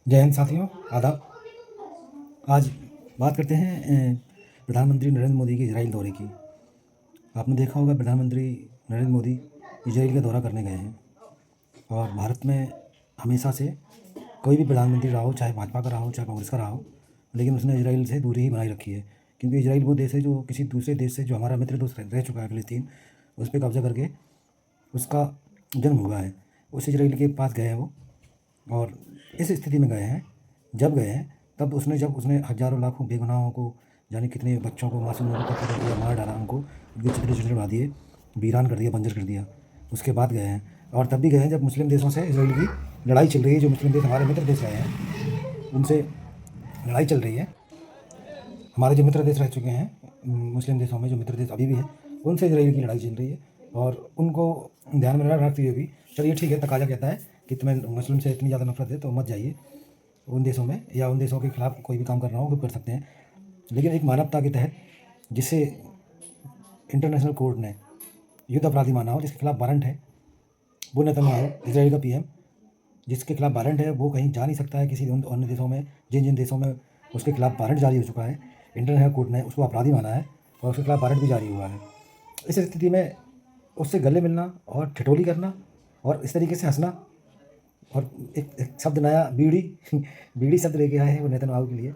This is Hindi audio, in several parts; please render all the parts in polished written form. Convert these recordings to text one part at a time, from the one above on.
जय हिंद साथियों, आदाब। आज बात करते हैं प्रधानमंत्री नरेंद्र मोदी के इजराइल दौरे की। आपने देखा होगा प्रधानमंत्री नरेंद्र मोदी इजराइल का दौरा करने गए हैं और भारत में हमेशा से कोई भी प्रधानमंत्री रहा हो, चाहे भाजपा का रहा हो चाहे कांग्रेस का रहा हो, लेकिन उसने इजराइल से दूरी ही बनाई रखी है। क्योंकि इजराइल वो देश है जो किसी दूसरे देश से, जो हमारा मित्र दोस्त रह चुका है फ़िलिस्तीन, उस पर कब्जा करके उसका जन्म हुआ है। उस इजराइल के पास गए हैं वो, और इस स्थिति में गए हैं, जब गए हैं तब जब उसने हज़ारों लाखों बेगुनाहों को, जाने कितने बच्चों को, मासूम लोगों को कत्ल किया, मार डाला, उनको उनके चित्र बना दिए, वीरान कर दिया, बंजर कर दिया। उसके बाद गए हैं, और तब भी गए हैं जब मुस्लिम देशों से इजराइल की लड़ाई चल रही है। जो मुस्लिम देश हमारे मित्र देश रहे हैं, उनसे लड़ाई चल रही है। हमारे जो मित्र देश रह चुके हैं मुस्लिम देशों में, जो मित्र देश अभी भी हैं, उनसे इजराइल की लड़ाई चल रही है। और उनको ध्यान में रखते हुए भी, चलिए ठीक है, तकाजा कहता है कि तुम्हें मुस्लिम से इतनी ज़्यादा नफरत है तो मत जाइए उन देशों में, या उन देशों के खिलाफ कोई भी काम करना हो वो कर सकते हैं। लेकिन एक मानवता के तहत, जिसे इंटरनेशनल कोर्ट ने युद्ध अपराधी माना हो, जिसके खिलाफ वारंट है, वो नेतन्याहू इजराइल का पीएम, जिसके खिलाफ वारंट है, वो कहीं जा नहीं सकता है किसी अन्य देशों में। जिन जिन देशों में उसके खिलाफ वारंट जारी हो चुका है, इंटरनेशनल कोर्ट ने उसको अपराधी माना है और उसके खिलाफ वारंट भी जारी हुआ है। इस स्थिति में उससे गले मिलना और ठिठोली करना और इस तरीके से हंसना, और एक शब्द नया बीड़ी बीड़ी शब्द लेके आए हैं वो नेतन्याहू के लिए,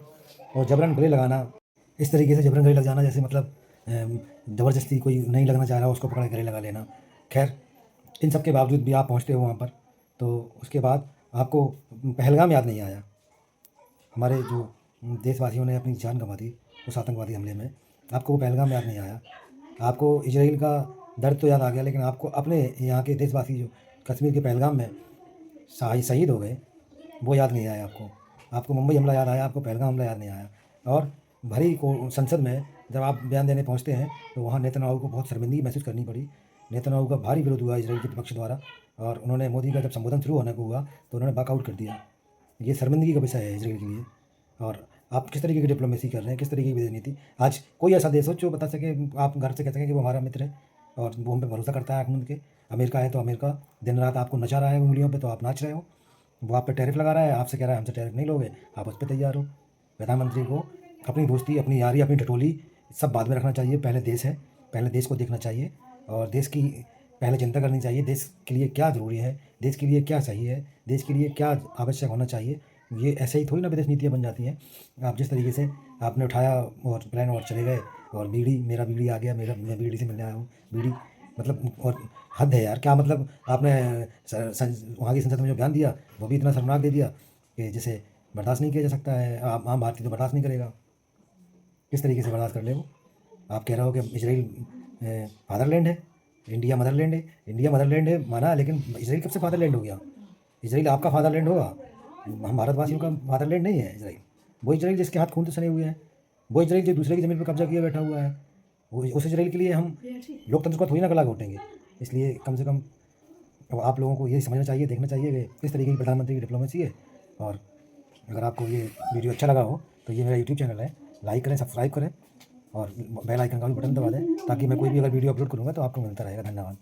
और जबरन गले लगाना, इस तरीके से जबरन गले लग जाना, जैसे मतलब ज़बरदस्ती कोई नहीं लगना चाह रहा उसको पकड़ के गले लगा लेना। खैर, इन सब के बावजूद भी आप पहुँचते हो वहाँ पर, तो उसके बाद आपको पहलगाम याद नहीं आया। हमारे जो देशवासियों ने अपनी जान गंवा दी उस आतंकवादी हमले में, आपको वो पहलगाम याद नहीं आया। आपको इजराइल का दर्द तो याद आ गया, लेकिन आपको अपने यहाँ के देशवासी जो कश्मीर के पहलगाम में शहीद हो गए, वो याद नहीं आया आपको। आपको मुंबई हमला याद आया, आपको पहलगाम हमला याद नहीं आया। और भरी को संसद में जब आप बयान देने पहुँचते हैं, तो वहाँ नेतन्याहू को बहुत शर्मिंदगी महसूस करनी पड़ी। नेतन्याहू का भारी विरोध हुआ इजराइल के पक्ष द्वारा, और उन्होंने मोदी का जब संबोधन शुरू होने को हुआ तो उन्होंने वॉकआउट कर दिया। ये शर्मिंदगी का विषय है इजराइल के लिए। और आप किस तरीके की डिप्लोमेसी कर रहे हैं, किस तरीके की विदेश नीति। आज कोई ऐसा देश हो जो बता सके, आप घर से कह सकें कि वो हमारा मित्र है और वो हम पे भरोसा करता है आँख मूंद के। अमेरिका है तो अमेरिका दिन रात आपको नचा रहा है उंगलियों पे, तो आप नाच रहे हो। वो आप पे टैरिफ लगा रहा है, आपसे कह रहा है हमसे टैरिफ नहीं लोगे, आप उस पर तैयार हो। प्रधानमंत्री को अपनी दोस्ती, अपनी यारी, अपनी ठिठोली सब बाद में रखना चाहिए। पहले देश है, पहले देश को देखना चाहिए, और देश की पहले चिंता करनी चाहिए। देश के लिए क्या ज़रूरी है, देश के लिए क्या सही है, देश के लिए क्या आवश्यक होना चाहिए। ये ऐसे ही थोड़ी ना विदेश नीतियाँ बन जाती हैं। आप जिस तरीके से आपने उठाया और प्लान और चले गए, और बीड़ी, मेरा बीड़ी आ गया, मैं बीड़ी से मिलने आया हूँ, बीड़ी मतलब, और हद है यार। क्या मतलब आपने वहाँ की संसद में जो बयान दिया वो भी इतना शर्मनाक दे दिया कि जिसे बर्दाश्त नहीं किया जा सकता है। आम भारतीय तो बर्दाश्त नहीं करेगा। किस तरीके से बर्दाश्त कर ले वो। आप कह रहे हो कि इसराइल फादरलैंड है, इंडिया मदरलैंड है। इंडिया मदरलैंड है माना, लेकिन इसराइल कब से फादरलैंड हो गया। इसराइल आपका फादरलैंड होगा, हम भारतवासियों का फादरलैंड नहीं है इसराइल। वो इसराइल जिसके हाथ खून से सने हुए हैं, वो इसराइल जो दूसरे की ज़मीन पर कब्जा किए बैठा हुआ है, वो उस इसराइल के लिए हम लोकतंत्र को थोड़ी ना गला घोटेंगे। इसलिए कम से कम अब आप लोगों को ये समझना चाहिए, देखना चाहिए कि किस तरीके की प्रधानमंत्री की डिप्लोमेसी है। और अगर आपको ये वीडियो अच्छा लगा हो तो ये मेरा यूट्यूब चैनल है, लाइक करें, सब्सक्राइब करें, और बेल आइकन का भी बटन दबा दें, ताकि मैं कोई भी अगर वीडियो अपलोड करूँगा तो आपको मिलता रहेगा। धन्यवाद।